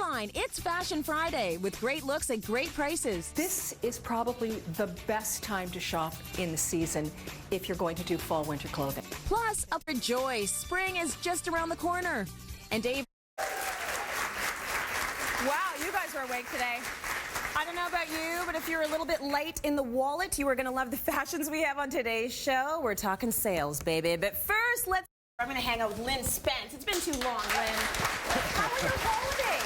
CityLine, it's Fashion Friday with great looks at great prices. This is probably the best time to shop in the season if you're going to do fall-winter clothing. Plus, rejoice, spring is just around the corner. And Dave. Wow, you guys are awake today. I don't know about you, but if you're a little bit light in the wallet, you are going to love the fashions we have on today's show. We're talking sales, baby. But first, I'm going to hang out with Lynn Spence. It's been too long, Lynn. How were your holidays?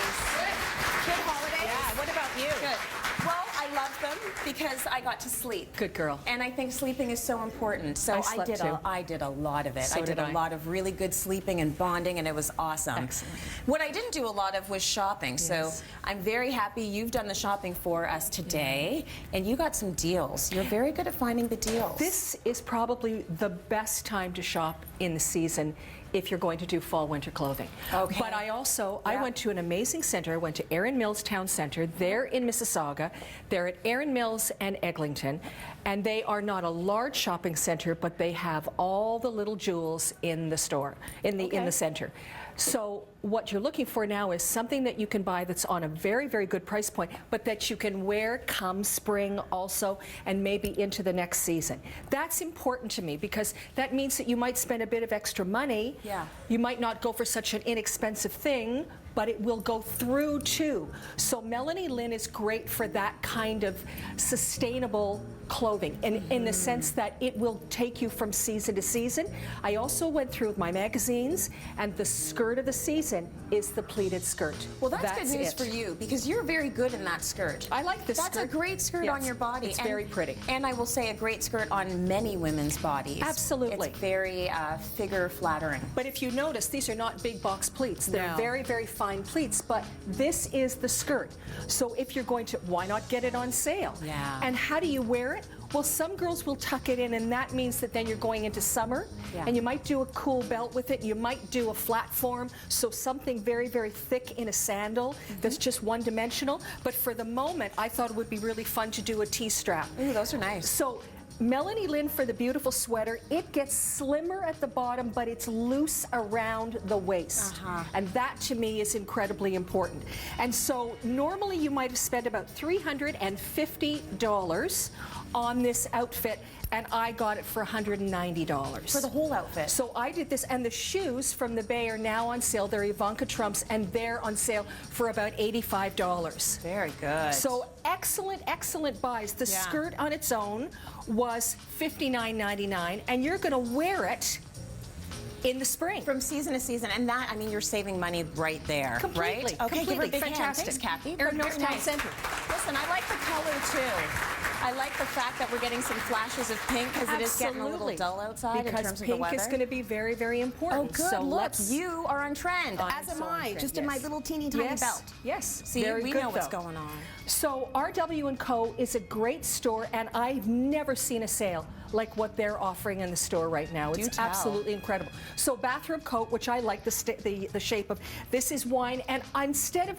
Good holidays? Yeah, what about you? Good. Well, I love them because I got to sleep. Good girl. And I think sleeping is so important. So I did a lot of it. So I did a lot of really good sleeping and bonding, and it was awesome. Excellent. What I didn't do a lot of was shopping. Yes. So I'm very happy you've done the shopping for us today, and you got some deals. You're very good at finding the deals. This is probably the best time to shop in the season if you're going to do fall-winter clothing. Okay. But I went to an amazing center. I went to Erin Mills Town Center. They're in Mississauga. They're at Erin Mills and Eglinton. And they are not a large shopping center, but they have all the little jewels in the store, in the center. So what you're looking for now is something that you can buy that's on a very, very good price point, but that you can wear come spring also, and maybe into the next season. That's important to me because that means that you might spend a bit of extra money. Yeah. You might not go for such an inexpensive thing, but it will go through too. So Melanie Lynn is great for that kind of sustainable clothing, and in the sense that it will take you from season to season. I also went through with my magazines, and the skirt of the season is the pleated skirt. Well, that's good news for you because you're very good in that skirt. I like this skirt. That's a great skirt on your body. It's very pretty. And I will say a great skirt on many women's bodies. Absolutely. It's very figure flattering. But if you notice, these are not big box pleats. They're very, very fine pleats, but this is the skirt. So if you're going to, why not get it on sale? Yeah. And how do you wear it? Well, some girls will tuck it in, and that means that then you're going into summer, and you might do a cool belt with it. You might do a flat form, so something very, very thick in a sandal that's just one-dimensional. But for the moment, I thought it would be really fun to do a T-strap. Ooh, those are nice. So Melanie Lynn for the beautiful sweater, it gets slimmer at the bottom, but it's loose around the waist. And that to me is incredibly important. And so normally you might have spent about $350 on this outfit, and I got it for $190. For the whole outfit? So I did this, and the shoes from the Bay are now on sale. They're Ivanka Trump's, and they're on sale for about $85. Very good. So excellent, excellent buys. The skirt on its own was $59.99, and you're going to wear it in the spring. From season to season, and that, I mean, you're saving money right there, completely, right? Okay, completely. give her a big hand. Fantastic. Thanks, Kathy. Erin Mills Town Center. Listen, I like the color too. I like the fact that we're getting some flashes of pink because it is getting a little dull outside in terms of the weather. Because pink is going to be very, very important. Oh, good. So look, you are on trend, as am I, just in my little teeny tiny belt. Yes. See, we know what's going on. So RW & Co. is a great store, and I've never seen a sale like what they're offering in the store right now. It's absolutely incredible. So bathrobe coat, which I like the shape of. This is wine, and instead of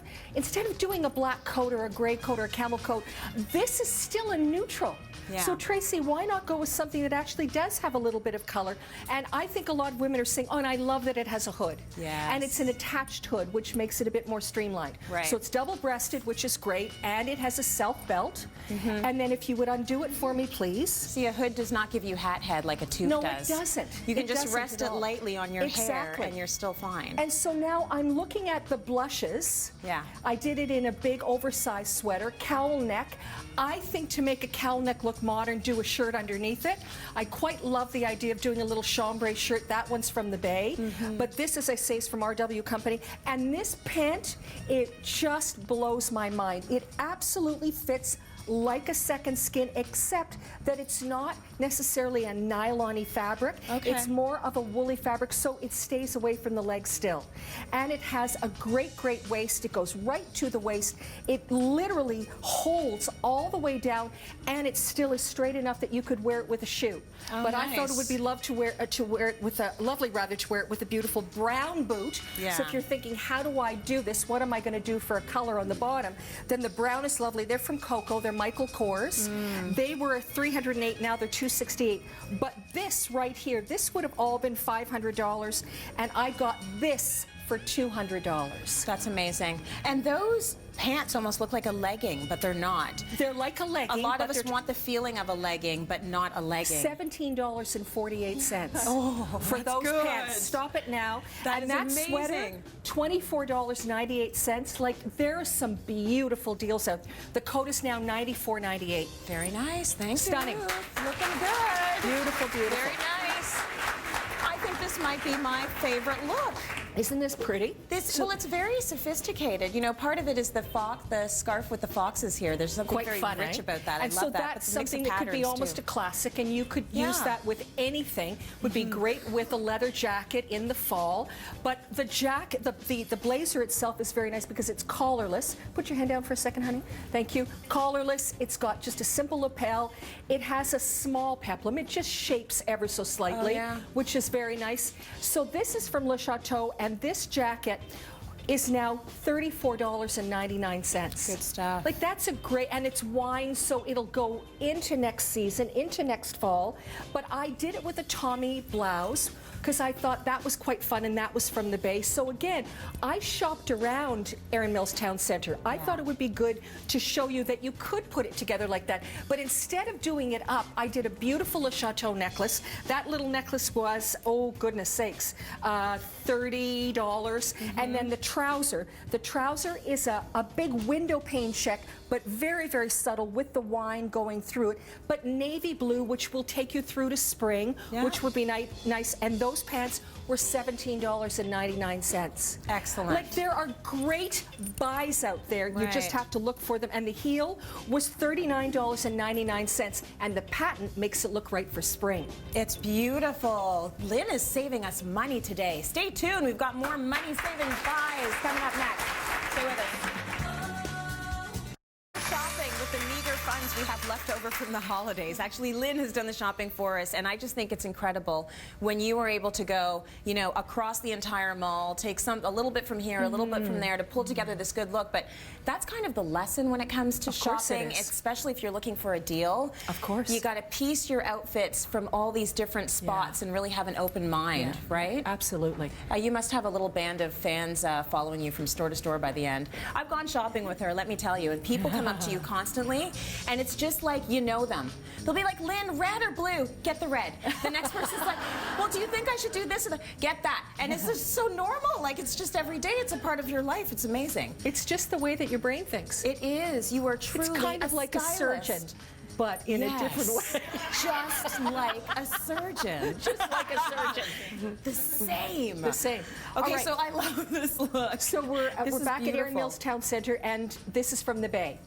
doing a black coat or a gray coat or a camel coat, this is still a neutral. Yeah. So Tracy, why not go with something that actually does have a little bit of color? And I think a lot of women are saying, oh, and I love that it has a hood. Yes. And it's an attached hood, which makes it a bit more streamlined. Right. So it's double-breasted, which is great, and it has a self belt. And then if you would undo it for me, please. See, a hood does not give you hat head like a tube does. No, it doesn't. You can just rest it lightly on your hair, and you're still fine. And so now I'm looking at the blushes. Yeah. I did it in a big oversized sweater, cowl neck. I think to make a cowl neck look modern, do a shirt underneath it. I quite love the idea of doing a little chambray shirt. That one's from the Bay. But this, as I say, is from RW Company. And this pant, it just blows my mind. It absolutely fits like a second skin, except that it's not necessarily a nylon-y fabric. It's more of a woolly fabric, so it stays away from the legs still. And it has a great, great waist. It goes right to the waist. It literally holds all the way down, and it still is straight enough that you could wear it with a shoe. But I thought it would be lovely to wear it with a beautiful brown boot. So if you're thinking, how do I do this? What am I going to do for a color on the bottom? Then the brown is lovely. They're from Coco. They're Michael Kors. They were $308, now they're $268. But this right here, this would have all been $500, and I got this for $200. That's amazing. And those pants almost look like a legging, but they're not. They're like a legging. A lot of us want the feeling of a legging, but not a legging. $17.48 for that's those good. pants. Stop it now. That and is that amazing. sweater, $24.98. Like, there are some beautiful deals out. The coat is now $94.98. Very nice. Thanks. Stunning. Looking good. Beautiful, beautiful. Very nice. I think this might be my favorite look. Isn't this pretty? Well, it's very sophisticated. You know, part of it is the scarf with the foxes here. There's something Quite very fun, rich about that. And I love so that. that's something that could be almost a classic, and you could use that with anything. Would be great with a leather jacket in the fall. But the jacket, the blazer itself is very nice because it's collarless. Put your hand down for a second, honey. Thank you. Collarless. It's got just a simple lapel. It has a small peplum. It just shapes ever so slightly, which is very nice. So this is from Le Chateau, and this jacket is now $34.99. Good stuff. Like, that's a great, and it's wine, so it'll go into next season, into next fall. But I did it with a Tommy blouse because I thought that was quite fun, and that was from the Bay. So again, I shopped around Erin Mills Town Centre. I thought it would be good to show you that you could put it together like that. But instead of doing it up, I did a beautiful Le Chateau necklace. That little necklace was, oh goodness sakes, $30. And then the trouser is a big window pane check, but very, very subtle with the wine going through it. But navy blue, which will take you through to spring, which would be nice. And those pants were $17.99. Excellent. Like, there are great buys out there. You just have to look for them. And the heel was $39.99, and the patent makes it look right for spring. It's beautiful. Lynn is saving us money today. Stay tuned. We've got more money-saving buys coming up next. Stay with us. Shopping with the meager funds we have left over from the holidays. Actually, Lynn has done the shopping for us, and I just think it's incredible when you are able to go, you know, across the entire mall, take a little bit from here, a little bit from there to pull together this good look. But that's kind of the lesson when it comes to shopping, especially if you're looking for a deal. Of course. You got to piece your outfits from all these different spots and really have an open mind, right? Absolutely. You must have a little band of fans following you from store to store by the end. I've gone shopping with her, let me tell you, and people come up to you constantly, and it's just like you know them. They'll be like, Lynn, red or blue? Get the red. The next person's like, well, do you think I should do this or that? Get that. And it's just so normal. Like, it's just every day. It's a part of your life. It's amazing. It's just the way that your brain thinks. It is. You are truly It's kind of like a surgeon, but in a different way. Just like a surgeon. Just like a surgeon. The same. The same. Okay, so I love this look. So we're back at Erin Mills Town Centre, and this is from the Bay.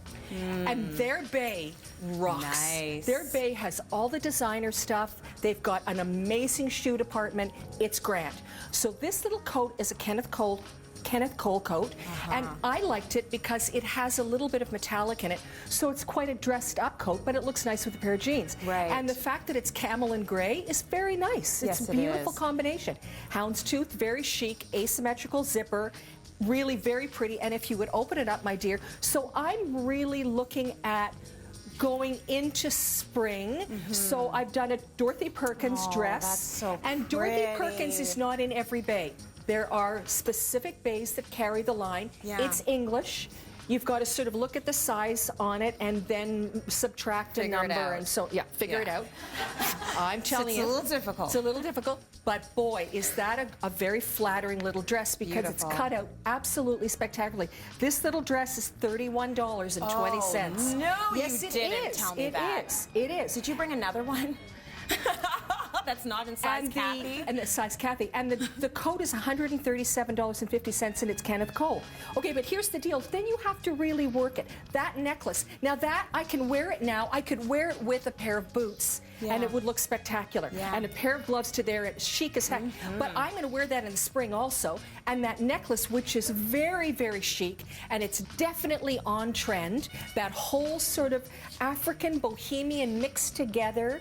And their Bay rocks. Nice. Their Bay has all the designer stuff. They've got an amazing shoe department. It's grand. So this little coat is a Kenneth Cole coat, and I liked it because it has a little bit of metallic in it, so it's quite a dressed up coat, but it looks nice with a pair of jeans. Right. And the fact that it's camel and gray is very nice. It's a beautiful combination. Houndstooth, very chic, asymmetrical zipper, really very pretty. And if you would open it up, my dear, so I'm really looking at going into spring. So I've done a Dorothy Perkins dress. That's so and Dorothy Perkins is not in every bay. There are specific bays that carry the line. It's English. You've got to sort of look at the size on it and then subtract a number, and so figure it out. I'm telling you, it's a little difficult. It's a little difficult, but boy, is that a very flattering little dress because it's cut out absolutely spectacularly. This little dress is $31.20. Oh, no, yes, you it didn't is. tell me it that. Is. It is. Did you bring another one? That's not in size Kathy. And the size Kathy. And the coat is $137.50, and it's Kenneth Cole. Okay, but here's the deal. Then you have to really work it. That necklace. Now that, I can wear it now. I could wear it with a pair of boots, and it would look spectacular. And a pair of gloves to there. It's chic as heck. But I'm going to wear that in the spring also. And that necklace, which is very, very chic, and it's definitely on trend. That whole sort of African bohemian mixed together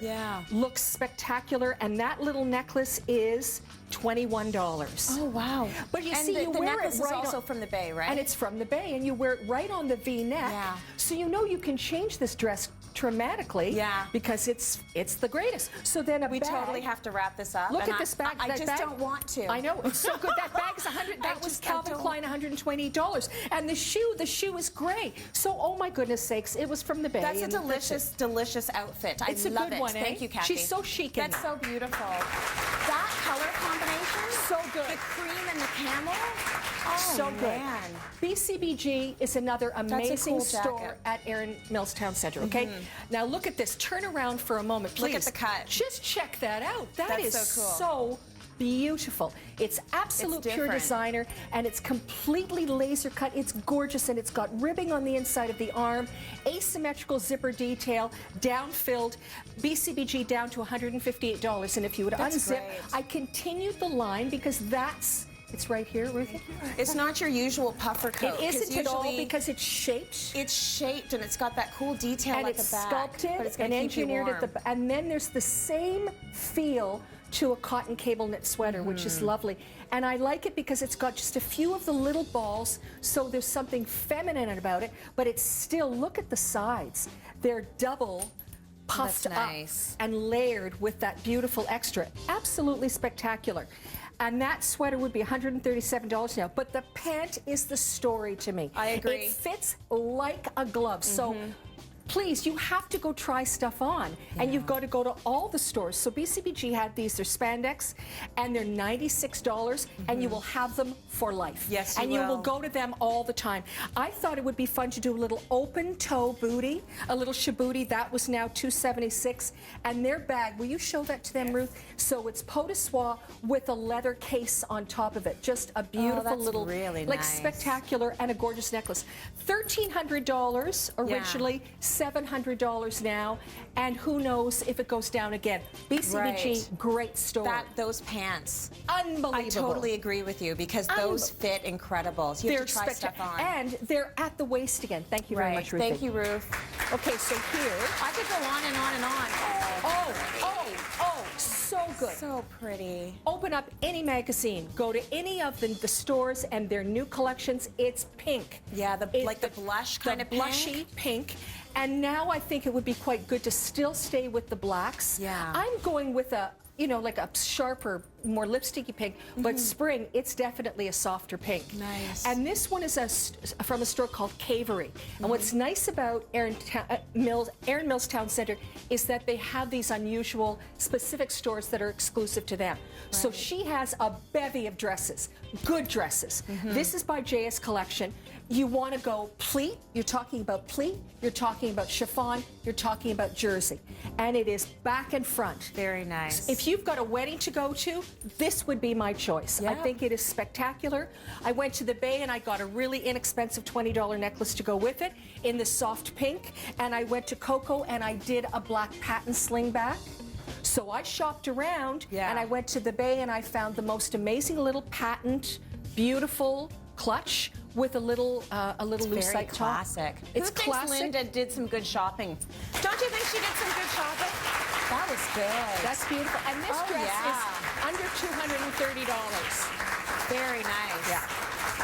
looks spectacular. And that little necklace is $21. Oh, wow. But you and see, you the wear necklace it right is also on, from the Bay, right? and it's from the Bay, and you wear it right on the V-neck. Yeah. So you know you can change this dress dramatically. Yeah. Because it's the greatest. So then we bag, totally have to wrap this up. Look at this bag. I That just bag, don't want to. I know, it's so good. That bag's that was Calvin Klein, $120. And the shoe is gray. So, oh my goodness sakes, it was from the Bay. That's a delicious, delicious outfit. It's I a love good it. one, eh? Thank you, Kathy. She's so chic in That's that. so beautiful. That color combination, so good. The cream and the camel. Oh, so good. man. BCBG is another amazing cool store jacket. at Erin Mills Town Center, okay? Now look at this. Turn around for a moment, please. Look at the cut. Just check that out. That's is so cool. so beautiful. It's absolute It's pure different. designer, and it's completely laser cut. It's gorgeous, and it's got ribbing on the inside of the arm, asymmetrical zipper detail, down-filled, BCBG down to $158. And if you would That's unzip, great. I continued the line because it's right here, Ruthie. It's not your usual puffer coat. It isn't at all usually because it's shaped. it's shaped and it's got that cool detail And at it's the back. sculpted but it's gonna and keep you engineered warm. at the and then there's the same feel to a cotton cable knit sweater, which is lovely. And I like it because it's got just a few of the little balls, so there's something feminine about it, but it's still, look at the sides. They're double puffed That's nice. up and layered with that beautiful extra. Absolutely spectacular. And that sweater would be $137 now. But the pant is the story to me. I agree. It fits like a glove. So please, you have to go try stuff on. And you've got to go to all the stores. So BCBG had these, they're spandex, and they're $96, and you will have them for life. Yes, you and you will will. go to them all the time. I thought it would be fun to do a little open toe booty, a little shabooty. That was now $276. And their bag, will you show that to them, Ruth? So it's pot de soie with a leather case on top of it. Just a beautiful that's little, really like nice. spectacular, and a gorgeous necklace. $1,300 originally, $700 now, and who knows if it goes down again. BCBG, Right. great store. Those pants. Unbelievable. I totally agree with you because those fit incredible. So you have to try stuff on. And they're at the waist again. Thank you very much, Ruthie. Thank you, Ruth. Okay, so here. I could go on and on and on. Oh, so good. So pretty. Open up any magazine, go to any of the stores and their new collections. It's pink. Yeah, like the blush kind of pink. blushy pink. And now I think it would be quite good to still stay with the blacks. Yeah. I'm going with a, like a sharper, more lipsticky pink, but spring, it's definitely a softer pink. Nice. And this one is from a store called Cavery. And what's nice about Erin Mills Town Center is that they have these unusual, specific stores that are exclusive to them. Right. So she has a bevy of dresses, good dresses. This is by JS Collection. You want to go pleat, you're talking about pleat, you're talking about chiffon, you're talking about jersey. And it is back and front. Very nice. If you've got a wedding to go to, this would be my choice. Yeah. I think it is spectacular. I went to the Bay and I got a really inexpensive $20 necklace to go with it in the soft pink. And I went to Coco and I did a black patent sling back. So I shopped around and I went to the Bay and I found the most amazing little patent, beautiful clutch with a little lucite top. Classic. It's Who thinks classic. Linda did some good shopping? Don't you think she did some good shopping? That was good. That's beautiful. And this dress is under $230. Very nice. Yeah.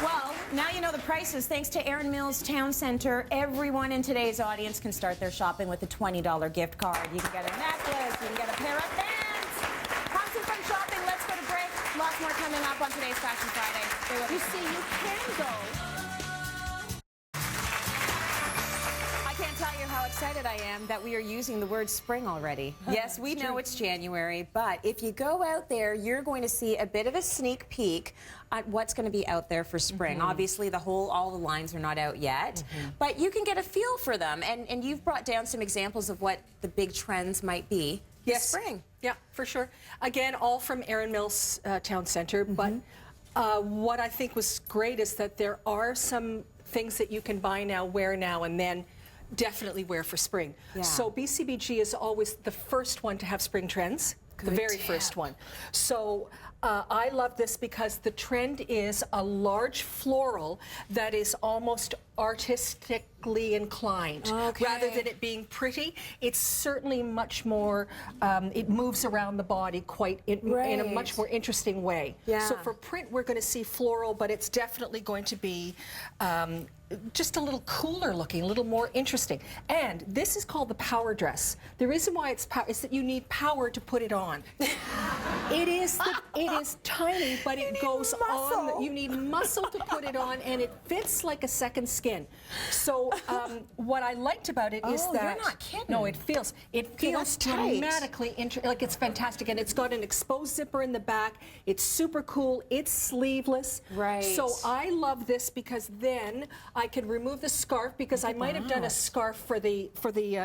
Well, now you know the prices. Thanks to Erin Mills Town Center, everyone in today's audience can start their shopping with a $20 gift card. You can get a necklace, you can get a pair of pants. Have some fun shopping. Let's go to break. Lots more coming up on today's Fashion Friday. You see, you can go. I can't tell you how excited I am that we are using the word spring already. Yes, we know it's January, but if you go out there, you're going to see a bit of a sneak peek at what's going to be out there for spring. Obviously, all the lines are not out yet, but you can get a feel for them. And you've brought down some examples of what the big trends might be this spring. Yeah, for sure. Again, all from Erin Mills Town Center, but what I think was great is that there are some things that you can buy now, wear now, and then definitely wear for spring. Yeah. So BCBG is always the first one to have spring trends. the very first one. So I love this because the trend is a large floral that is almost artistically inclined. Okay. Rather than it being pretty, it's certainly much more, it moves around the body quite in a much more interesting way. Yeah. So for print, we're going to see floral, but it's definitely going to be just a little cooler looking, a little more interesting. And this is called the power dress. The reason why it's power is that you need power to put it on. It is tiny, but it goes on. You need muscle to put it on, and it fits like a second skin. So what I liked about it is that you're not kidding. No, it feels dramatically like it's fantastic, and it's got an exposed zipper in the back. It's super cool. It's sleeveless. Right. So I love this because then I can remove the scarf because I might have done a scarf for the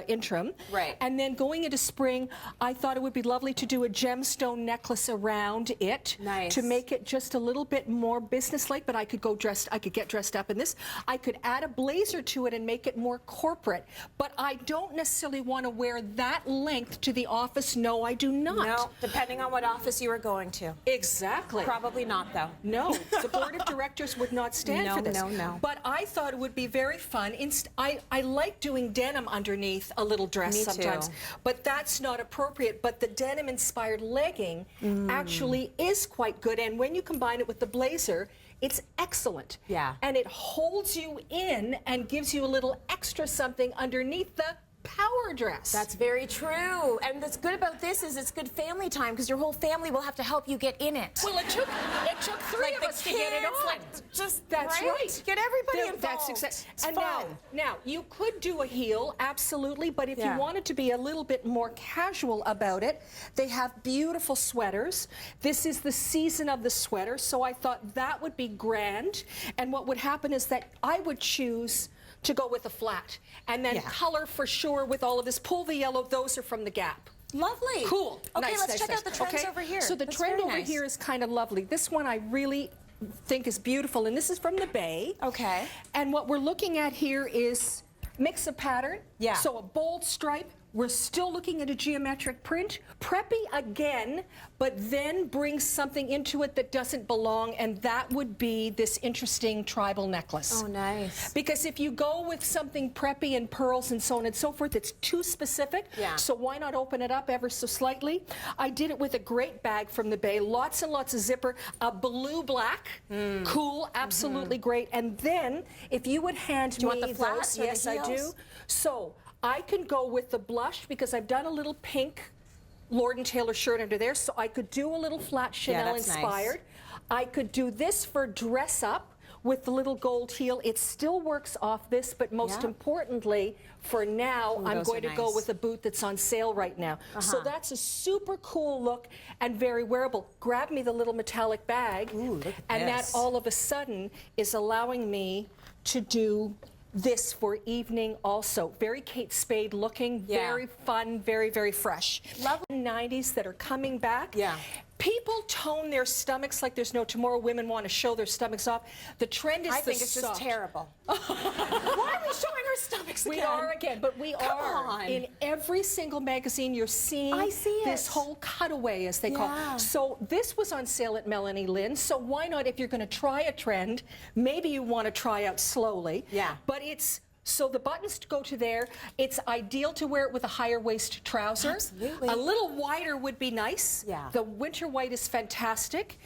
interim. Right. And then going into spring, I thought it would be lovely to do a gemstone necklace around it. Nice. To make it just a little bit more businesslike, but I could get dressed up in this. I could add a blazer to it and make it more corporate, but I don't necessarily want to wear that length to the office. No, I do not. No, depending on what office you are going to. Exactly. Probably not, though. No, the board of directors would not stand for this. No. But I thought it would be very fun. I like doing denim underneath a little dress sometimes, but that's not appropriate. But the denim-inspired legging actually is quite good, and when you combine it with the blazer, it's excellent. Yeah. And it holds you in and gives you a little extra something underneath the power dress. That's very true. And what's good about this is it's good family time because your whole family will have to help you get in it. Well, it took three of us to get it on. That's right. Get everybody involved. That's exactly. It's And fun. now you could do a heel, absolutely, but if you wanted to be a little bit more casual about it, they have beautiful sweaters. This is the season of the sweater, so I thought that would be grand. And what would happen is that I would choose to go with a flat, and then color for sure with all of this. Pull the yellow, those are from the Gap. Lovely. Cool. Okay, nice, let's nice, check nice. out the trends over here. So the That's trend very over nice. here is kind of lovely. This one I really think is beautiful, and this is from the Bay. Okay. And what we're looking at here is mix of pattern. Yeah. So a bold stripe. We're still looking at a geometric print. Preppy again, but then brings something into it that doesn't belong, and that would be this interesting tribal necklace. Oh, nice. Because if you go with something preppy and pearls and so on and so forth, it's too specific. Yeah. So why not open it up ever so slightly? I did it with a great bag from the Bay, lots and lots of zipper, a blue-black, cool, absolutely great. And then, if you would hand me you want the flats those, or the yes, I do. heels? So I can go with the blush because I've done a little pink Lord & Taylor shirt under there, so I could do a little flat Chanel that's inspired. nice. I could do this for dress up with the little gold heel. It still works off this, but most importantly, for now, I'm those going are to go nice. with a boot that's on sale right now. So that's a super cool look and very wearable. Grab me the little metallic bag, look at and this. that all of a sudden is allowing me to do this for evening also. Very Kate Spade looking, very fun, very, very fresh. Love 90s that are coming back. Yeah. People tone their stomachs like there's no tomorrow. Women want to show their stomachs off. The trend is I think it's just terrible. Why are we showing our stomachs again? We are again, but we Come are. on. In every single magazine you're seeing I see this it. whole cutaway, as they call it. So this was on sale at Melanie Lynn, so why not, if you're going to try a trend, maybe you want to try out slowly. Yeah. But it's, so the buttons go to there. It's ideal to wear it with a higher waist trouser. Absolutely. A little wider would be nice. Yeah. The winter white is fantastic.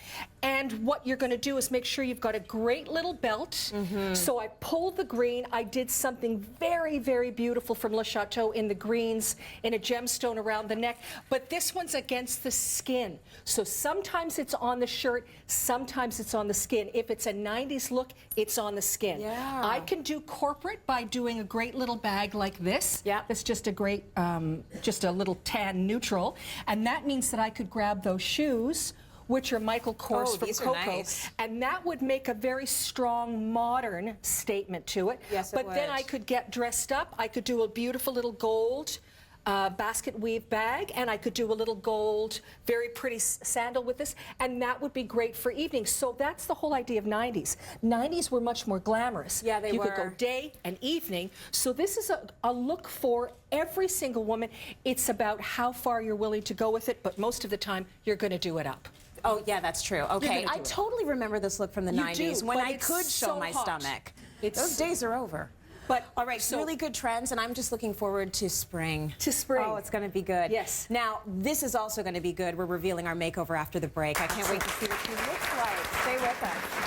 And what you're going to do is make sure you've got a great little belt. So I pulled the green. I did something very, very beautiful from Le Chateau in the greens in a gemstone around the neck. But this one's against the skin. So sometimes it's on the shirt, sometimes it's on the skin. If it's a 90s look, it's on the skin. Yeah. I can do corporate by doing a great little bag like this. Yeah. That's just a great, just a little tan neutral. And that means that I could grab those shoes, which are Michael Kors from these are Coco, nice. and that would make a very strong modern statement to it. Yes, it but then would. I could get dressed up. I could do a beautiful little gold basket weave bag, and I could do a little gold, very pretty sandal with this, and that would be great for evenings. So that's the whole idea of 90s. 90s were much more glamorous. Yeah, they You were. could go day and evening. So this is a look for every single woman. It's about how far you're willing to go with it, but most of the time you're going to do it up. Oh, yeah, that's true. Okay, gonna I do it. totally remember this look from the You 90s do, when but I it's could show so my hot. stomach. It's- Those days are over. But all right, so- really good trends, and I'm just looking forward to spring. To spring. Oh, it's going to be good. Yes. Now, this is also going to be good. We're revealing our makeover after the break. I can't wait to see what she looks like. Stay with us.